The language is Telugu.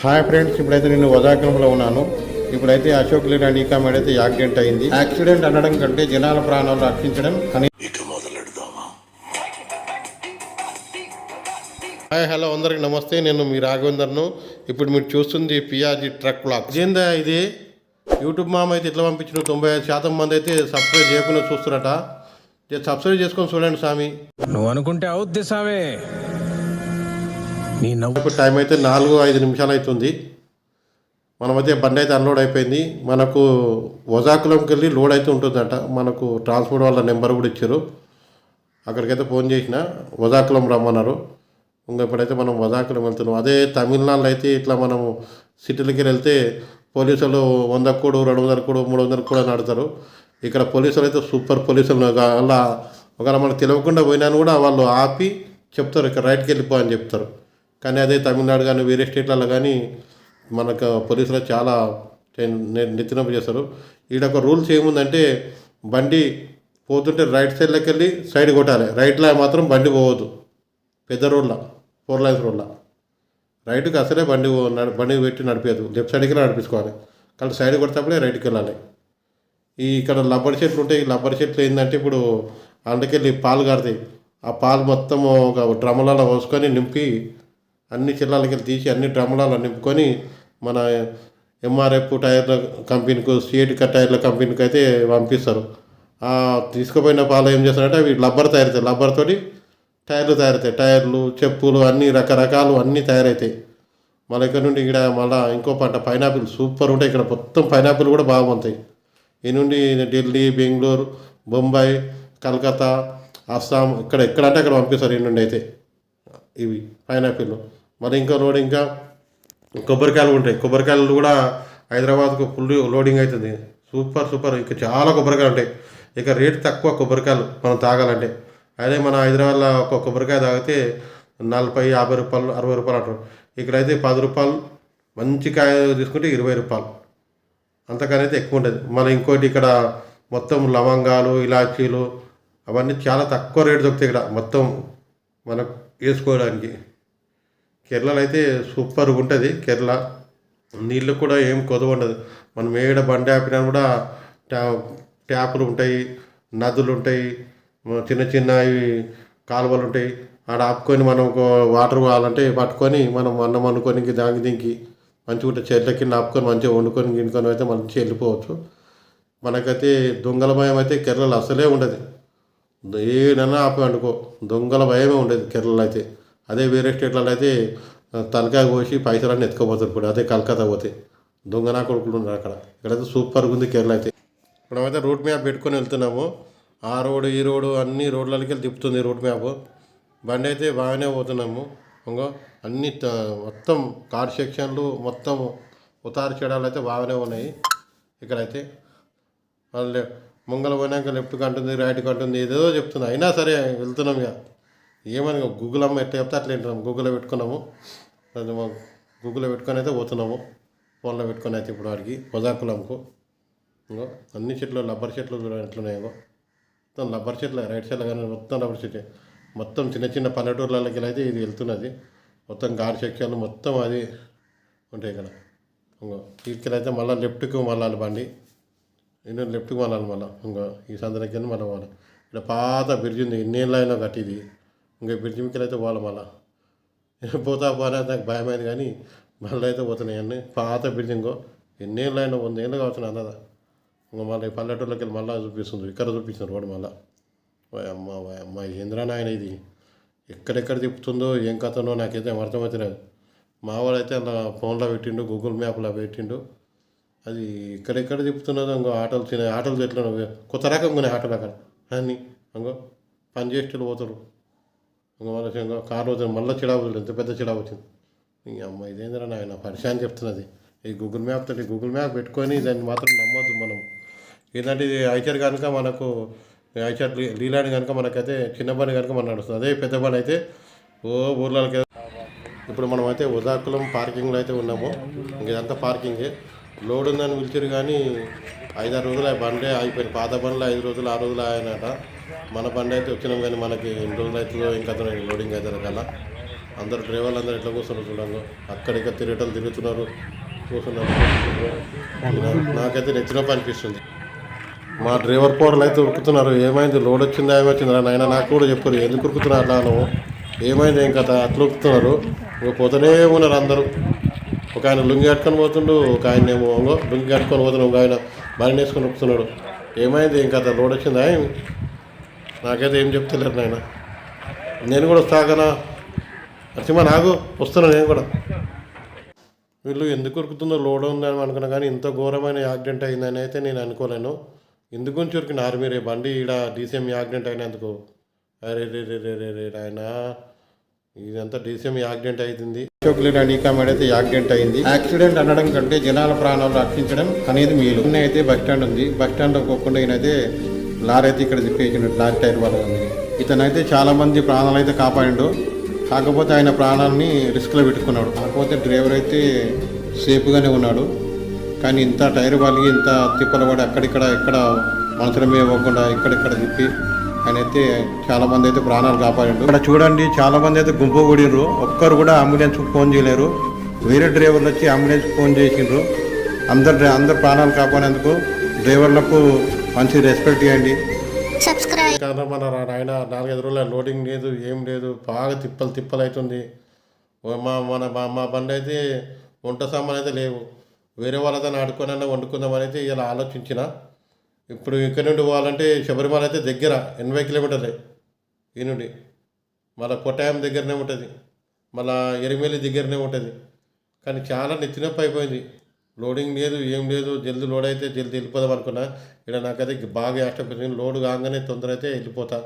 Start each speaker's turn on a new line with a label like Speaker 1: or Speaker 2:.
Speaker 1: హాయ్ ఫ్రెండ్స్, ఇప్పుడైతే నేను వజాగ్రంలో ఉన్నాను. ఇప్పుడైతే అశోక్ లేలాండ్ ఈకామేడ్ అయితే యాక్సిడెంట్ అయింది. యాక్సిడెంట్ అనడం కంటే జనాల ప్రాణాలు రక్షించడం అని. హాయ్ హలో అందరికి నమస్తే, నేను మీ రాఘవేందర్ను. ఇప్పుడు మీరు చూస్తుంది పియాజీ ట్రక్ బ్లాక్. ఇదేందా ఇది యూట్యూబ్ మామ అయితే ఇట్లా పంపించిన 95% మంది అయితే సబ్స్క్రైబ్ చేయకుండా చూస్తున్నట. సబ్స్క్రైబ్ చేసుకొని చూడండి స్వామి.
Speaker 2: నువ్వు అనుకుంటే అవుద్ది సామే.
Speaker 1: ఇప్పుడు టైం అయితే 4-5 నిమిషాలు అవుతుంది. మనమైతే బండి అయితే అన్లోడ్ అయిపోయింది. మనకు వజాకులంకి వెళ్ళి లోడ్ అయితే ఉంటుందంట. మనకు ట్రాన్స్పోర్ట్ వాళ్ళ నెంబర్ కూడా ఇచ్చారు. అక్కడికైతే ఫోన్ చేసిన వజాకులం రమ్మన్నారు. ఇంకా ఇప్పుడైతే మనం వజాకులం వెళ్తున్నాం. అదే తమిళనాడులో అయితే ఇట్లా మనము సిటీలకి వెళ్తే పోలీసులు 100 కోడు 200 కోడు 300 కూడా నడుతారు. ఇక్కడ పోలీసులు అయితే సూపర్ పోలీసులు. అలా ఒకవేళ మనకు తెలియకుండా పోయినాను కూడా వాళ్ళు ఆపి చెప్తారు, ఇక్కడ రైట్కి వెళ్ళిపో అని చెప్తారు. కానీ అదే తమిళనాడు కానీ వేరే స్టేట్లలో కానీ మనకు పోలీసులు చాలా నెత్తినొప్పి చేస్తారు. ఈడ ఒక రూల్స్ ఏముందంటే బండి పోతుంటే రైట్ సైడ్లోకి వెళ్ళి సైడ్ కొట్టాలి. రైట్లో మాత్రం బండి పోవద్దు. పెద్ద రోడ్లో 4 లైన్స్ రోడ్లో రైట్కి అసలే బండి పెట్టి నడిపేది. లెఫ్ట్ సైడ్కి నడిపించుకోవాలి. కానీ సైడ్ కొడితేప్పుడే రైట్కి వెళ్ళాలి. ఇక్కడ రబ్బర్ చెట్లు ఉంటాయి. ఈ రబ్బర్ చెట్లు ఏంటంటే ఇప్పుడు అందుకెళ్ళి పాలు కారుతాయి. ఆ పాలు మొత్తం ఒక డ్రమ్ములలో పోసుకొని నింపి అన్ని చిల్లాలకి తీసి అన్ని డ్రమ్ములలో నింపుకొని మన ఎంఆర్ఎఫ్ టైర్ల కంపెనీకు సిఐటి టైర్ల కంపెనీకి అయితే పంపిస్తారు. తీసుకుపోయిన పాలు ఏం చేస్తారంటే అవి రబ్బర్ తయారవుతాయి. రబ్బర్తో టైర్లు తయారవుతాయి. టైర్లు, చెప్పులు అన్నీ రకరకాలు అన్నీ తయారవుతాయి. మళ్ళీ ఇక్కడ నుండి ఇక్కడ మళ్ళీ ఇంకో పంట పైనాపిల్ సూపర్ ఉంటాయి. ఇక్కడ మొత్తం పైనాపిల్ కూడా బాగుంటాయి. ఈ నుండి ఢిల్లీ, బెంగళూరు, బొంబాయి, కలకత్తా, అస్సాం ఎక్కడంటే అక్కడ పంపిస్తారు. ఈ నుండి అయితే ఇవి పైనాపిల్. మరి ఇంకో రోడ్ ఇంకా కొబ్బరికాయలు ఉంటాయి. కొబ్బరికాయలు కూడా హైదరాబాద్కు ఫుల్ లోడింగ్ అవుతుంది. సూపర్ ఇంకా చాలా కొబ్బరికాయలు ఉంటాయి. ఇక రేట్ తక్కువ కొబ్బరికాయలు మనం తాగాలంటే. అదే మన హైదరాబాద్లో ఒక కొబ్బరికాయ తాగితే 40, 50 రూపాయలు, 60 రూపాయలు అంటారు. ఇక్కడైతే 10 రూపాయలు, మంచి కాయ తీసుకుంటే 20 రూపాయలు. అంతకనైతే ఎక్కువ ఉంటుంది. మన ఇంకోటి ఇక్కడ మొత్తం లవంగాలు, ఇలాచీలు అవన్నీ చాలా తక్కువ రేటు దొరుకుతాయి ఇక్కడ మొత్తం మనకు వేసుకోవడానికి. కేరళలో అయితే సూపర్గా ఉంటుంది. కేరళ నీళ్ళు కూడా ఏం కొదవ ఉండదు. మనం ఏడ బండి ఆపినా కూడా ట్యాపులు ఉంటాయి, నదులు ఉంటాయి, చిన్న కాలువలు ఉంటాయి. ఆడ ఆపుకొని మనం వాటర్ కావాలంటే పట్టుకొని మనం అన్నం వండుకొని దానికి దీనికి మంచిగా ఉంటే చెట్ల కింద ఆపుకొని మంచిగా వండుకొని గిండుకొని అయితే మంచిగా వెళ్ళిపోవచ్చు. మనకైతే దొంగల భయం అయితే కేరళలో అసలే ఉండదు. ఏదన్నా ఆపి వండుకో, దొంగల భయమే ఉండదు కేరళలో అయితే. అదే వేరే స్టేట్లలో అయితే తలకాయ కోసి పైసలన్నీ ఎత్తుకోపోతారు. ఇప్పుడు అదే కలకత్తా పోతే దొంగనా కొడుకులు ఉన్నారు అక్కడ. ఇక్కడైతే సూపర్గా ఉంది కేరళ అయితే. ఇప్పుడైతే రూట్ మ్యాప్ పెట్టుకొని వెళ్తున్నాము. ఆ రోడ్డు ఈ రోడ్డు అన్ని రోడ్లకి వెళ్ళి తిప్పుతుంది రూట్ మ్యాప్. బండి అయితే బాగానే పోతున్నాము. ఇంకో అన్ని మొత్తం కార్ సెక్షన్లు మొత్తం ఉతారు చేయడాలు అయితే బాగానే ఉన్నాయి. ఇక్కడైతే వాళ్ళు ముంగల పోయినాక లెఫ్ట్కి అంటుంది, రైట్కి అంటుంది, ఏదో చెప్తుంది. అయినా సరే వెళ్తున్నాం. ఇక ఏమని గూగుల్ అమ్మ ఎట్లా చెప్తే అట్లా వింటున్నాము. గూగుల్లో పెట్టుకున్నాము. గూగుల్లో పెట్టుకొని అయితే పోతున్నాము. ఫోన్లో పెట్టుకొని అయితే ఇప్పుడు వాడికి వజాకులంకు. ఇంకో అన్ని చెట్లు రబ్బర్ చెట్లు చూడండి ఎట్లున్నాయో. మొత్తం రబ్బర్ చెట్లు రైట్ సైడ్లో కానీ మొత్తం రబ్బర్ చెట్టు. మొత్తం చిన్న పల్లెటూర్లకి అయితే ఇది వెళ్తున్నది. మొత్తం కార్ సెక్షన్లు మొత్తం అది ఉంటాయి ఇక్కడ. ఇంకో తీసుకెళ్ళైతే మళ్ళీ లెఫ్ట్కి మళ్ళాలి బండి. నేను లెఫ్ట్కి మళ్ళాలి. మళ్ళీ ఇంకో ఈ సందరికి మళ్ళీ పోవాలి. ఇక్కడ పాత బ్రిడ్జ్ ఉంది, ఎన్నేళ్ళు అయినా కట్టిది. ఇంకా బ్రిడ్జ్ మీదకి అయితే పోవాలి. మళ్ళీ పోతా పోనే నాకు భయమైంది కానీ మళ్ళీ అయితే పోతున్నాయి అన్నీ. పాత బ్రిడ్జ్ ఇంకో ఎన్నేళ్ళు అయినా 100 ఏళ్ళు కావచ్చు అన్నదా. ఇంకా మళ్ళీ పల్లెటూర్లోకి వెళ్ళి మళ్ళీ చూపిస్తుంది. ఇక్కడ చూపిస్తుంది రోడ్డు మళ్ళీ. అమ్మ ఏంద్రా నాయన ఇది ఎక్కడెక్కడ తిప్పుతుందో ఏం కథనో నాకైతే అర్థమవుతలేదు. మా వాడైతే అలా ఫోన్లో పెట్టిండు, గూగుల్ మ్యాప్లో పెట్టిండు. అది ఎక్కడెక్కడ తిప్పుతున్నదో. ఇంకో ఆటోలు చెట్లు కొత్త రకం కొన్ని ఆటోలు అక్కడ అన్నీ ఇంకో పని చేసేటోళ్ళు పోతారు. ఇంకో మళ్ళీ ఇంకో కారు పోతుంది. మళ్ళీ చిడా వచ్చింది, ఎంత పెద్ద చిడా వచ్చింది. ఇంక అమ్మ ఇదేంద్రా నాయన పరిశాన్ చెప్తున్నది. ఈ గూగుల్ మ్యాప్ పెట్టుకొని దాన్ని మాత్రం నమ్మొద్దు మనం. ఏంటంటే ఇది ఐచర్ కనుక మనకు ఐచర్ లీలాండ్ కనుక మనకైతే చిన్న బండి కనుక మనం నడుస్తుంది. అదే పెద్ద బండి అయితే ఊర్లకి. ఇప్పుడు మనం అయితే ఉదాకులం పార్కింగ్లో అయితే ఉన్నాము. ఇంక ఇదంతా పార్కింగే. లోడ్ ఉందని పిలిచారు కానీ 5-6 రోజులు ఆ బండి అయిపోయింది. పాత బండ్లు 5 రోజులు 6 రోజులు ఆయనట. మన బండి అయితే వచ్చినాం కానీ మనకి ఎన్ని రోజులు అవుతుందో ఇంకా లోడింగ్ అవుతుంది కదా. అందరు డ్రైవర్లు అందరూ ఎట్లా కూర్చున్నారు చూడండి, అక్కడిక్కడ తిరుగుతున్నారు, కూర్చున్నారు. నాకైతే నెచ్చినప్పు అనిపిస్తుంది. మా డ్రైవర్ పోరలు అయితే ఉరుకుతున్నారు. ఏమైంది, లోడ్ వచ్చిందా ఏమొచ్చిందా నాయన, నాకు కూడా చెప్పారు ఎందుకు ఉరుకుతున్నారు అట్లా నువ్వు, ఏమైంది ఏం కథ అట్లా ఉరుకుతున్నారు. పోతూనే ఉన్నారు అందరూ. ఒక ఆయన లుంగి కట్టుకొని పోతుండు, ఒక ఆయన ఏమో లుంగి కట్టుకొని పోతున్నాడు, ఒక ఆయన బండి వేసుకొని ఉరుకుతున్నాడు. ఏమైంది ఏం కథ, లోడ్ వచ్చిందా ఏమి, నాకైతే ఏం చెప్తలేరు నాయన. నేను కూడా వస్తా కదా నరసింహ, నాకు వస్తున్నాను నేను కూడా. వీళ్ళు ఎందుకు ఉరుకుతుందో లోడ్ ఉందని అనుకున్నా, కానీ ఇంత ఘోరమైన యాక్సిడెంట్ అయిందని అయితే నేను అనుకోలేను. ఎందుకు గురించి ఉరికినారు మీరు బండి ఈడ డీసీఎం యాక్సిడెంట్ అయినందుకు. అరే రే రే రే రే రే ఆయన, ఇదంతా డీసీఎం యాక్సిడెంట్ అవుతుంది. అశోక్ అండ్ ఈకామెడ్ అయితే యాక్సిడెంట్ అయింది. యాక్సిడెంట్ అనడం కంటే జనాల ప్రాణాలు రక్షించడం అనేది మీరు. అయితే బస్ స్టాండ్ ఉంది, బస్ స్టాండ్లో పోకుండా ఈయనైతే లారీ అయితే ఇక్కడ తిప్పేసిండు, లారీ టైర్ వల్ల ఉంది. ఇతనైతే చాలా మంది ప్రాణాలు అయితే కాపాడిండు, కాకపోతే ఆయన ప్రాణాలని రిస్క్లో పెట్టుకున్నాడు. కాకపోతే డ్రైవర్ అయితే సేఫ్గానే ఉన్నాడు, కానీ ఇంత టైర్ వాళ్ళకి ఇంత తిప్పలు పడి అక్కడిక్కడ ఎక్కడ మనసులమే ఇవ్వకుండా ఇక్కడిక్కడ తిప్పి ఆయన అయితే చాలా మంది అయితే ప్రాణాలు కాపాడిండు. ఇక్కడ చూడండి చాలా మంది అయితే గుంపు కూడినరు, ఒక్కరు కూడా అంబులెన్స్కి ఫోన్ చేయలేరు. వేరే డ్రైవర్లు వచ్చి అంబులెన్స్కి ఫోన్ చేసిండ్రు. అందరు ప్రాణాలు కాపాడేందుకు డ్రైవర్లకు మంచి రెస్పెక్ట్ ఇవ్వండి. కారణం మన ఆయన 4-5 రోజుల లోడింగ్ లేదు, ఏం లేదు, బాగా తిప్పలు అవుతుంది. మా బండి అయితే వంట సామాన్ అయితే లేవు, వేరే వాళ్ళతో ఆడుకొని వండుకుందామని అయితే ఇలా ఆలోచించిన. ఇప్పుడు ఇక్కడ నుండి పోవాలంటే శబరిమల అయితే దగ్గర 80 కిలోమీటర్లే ఈ నుండి, మళ్ళీ కొట్టాయం దగ్గరనే ఉంటుంది, మళ్ళీ ఎరిమేలి దగ్గరనే ఉంటుంది. కానీ చాలా నెత్తినొప్పి అయిపోయింది, లోడింగ్ లేదు ఏం లేదు. జల్దీ లోడ్ అయితే జల్దీ వెళ్ళిపోదాం అనుకున్నా. ఇక్కడ నాకైతే బాగా ఇష్టపడుతుంది, లోడ్ కాగానే తొందర అయితే వెళ్ళిపోతా.